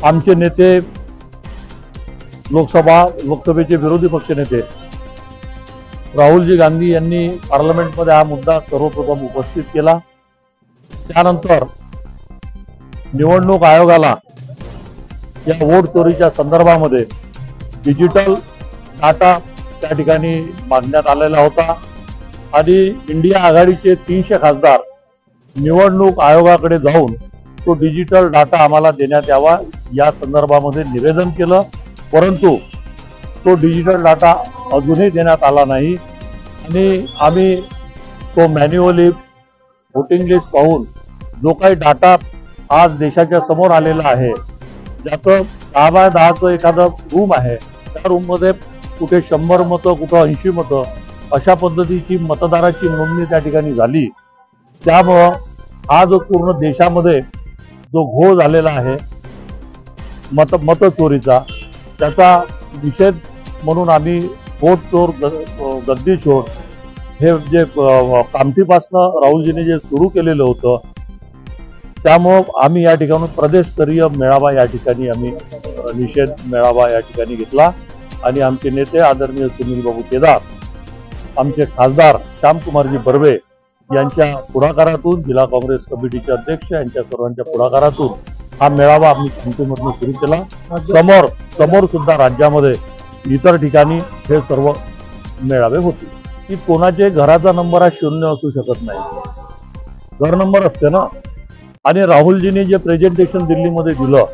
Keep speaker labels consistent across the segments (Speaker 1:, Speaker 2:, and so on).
Speaker 1: आमचे नेते लोकसभेचे विरोधी पक्षनेते राहुलजी गांधी यांनी पार्लमेंटमध्ये हा मुद्दा सर्वप्रथम उपस्थित केला। त्यानंतर निवडणूक आयोगाला या वोट चोरीच्या संदर्भामध्ये डिजिटल डाटा त्या ठिकाणी मागण्यात आलेला होता आणि इंडिया आघाडीचे 300 खासदार निवडणूक आयोगाकडे जाऊन तो डिजिटल डाटा आम्हाला देण्यात यावा या संदर्भामध्ये निवेदन केलं, परंतु तो डिजिटल डाटा अजूनही देण्यात आला नाही आणि आम्ही तो मॅन्युअली वोटिंग लिस्ट पाहून जो काही डाटा आज देशाच्या समोर आलेला आहे, ज्याचं 10 बाय 10चं एखादं रूम आहे, त्या रूममध्ये कुठे 100 मतं कुठं 80 मतं अशा पद्धतीची मतदाराची नोंदणी त्या ठिकाणी झाली। त्यामुळं हा जो पूर्ण देशामध्ये जो घोळ झालेला आहे मत चोरीचा, त्याचा निषेध म्हणून आम्ही वोट चोर गद्दी चोर हे जे कामठीपासनं राहुलजींनी जे सुरू केलेलं होतं, त्यामुळं आम्ही या ठिकाणी प्रदेशस्तरीय मेळावा या ठिकाणी आम्ही निषेध मेळावा या ठिकाणी घेतला आणि आमचे नेते आदरणीय सुनील बाबू केदार, आमचे खासदार श्यामकुमारजी बर्वे यांच्या पुढाकारातून, जिल्हा काँग्रेस कमिटीचे अध्यक्ष यांच्या सर्वांच्या पुढाकारातून हा मेळावा आम्ही कामठीमधून सुरू केला। समोर सुद्धा राज्यामध्ये इतर ठिकाणी हे सर्व मेळावे होते की कोणाचे घराचा नंबर हा 0 असू शकत नाही, घर नंबर असते ना। आणि राहुलजींनी जे प्रेझेंटेशन दिल्लीमध्ये दिलं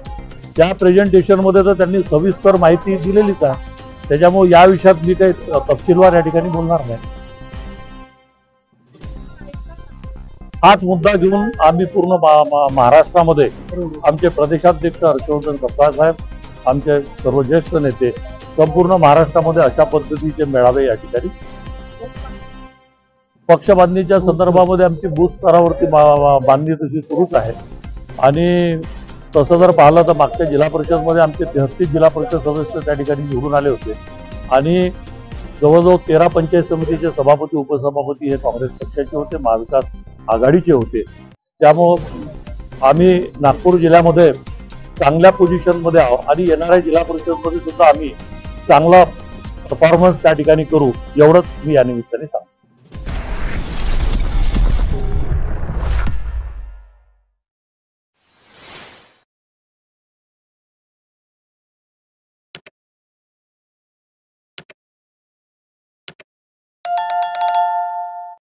Speaker 1: त्या प्रेझेंटेशनमध्ये तर त्यांनी सविस्तर माहिती दिलेलीच आहे, त्याच्यामुळे या विषयात मी काही तपशीलवार या ठिकाणी बोलणार नाही। हाच मुद्दा घेऊन आम्ही पूर्ण महाराष्ट्रामध्ये आमचे प्रदेशाध्यक्ष हर्षवर्धन सपकाळ साहेब, आमचे सर्व ज्येष्ठ नेते संपूर्ण महाराष्ट्रामध्ये अशा पद्धतीचे मेळावे या ठिकाणी पक्ष बांधणीच्या संदर्भामध्ये आमची बूथ स्तरावरती बांधणी तशी सुरूच आहे। आणि तसं जर पाहिलं तर मागच्या जिल्हा परिषदमध्ये आमचे 33 जिल्हा परिषद सदस्य त्या ठिकाणी निवडून आले होते आणि जवळजवळ 13 पंचायत समितीचे सभापती उपसभापती हे काँग्रेस पक्षाचे होते, महाविकास आघाडीचे होते। त्यामुळं आम्ही नागपूर जिल्ह्यामध्ये चांगल्या पोझिशनमध्ये आहोत आणि येणाऱ्या जिल्हा परिषदमध्ये सुद्धा आम्ही चांगला परफॉर्मन्स त्या ठिकाणी करू, एवढंच मी या निमित्ताने सांगतो।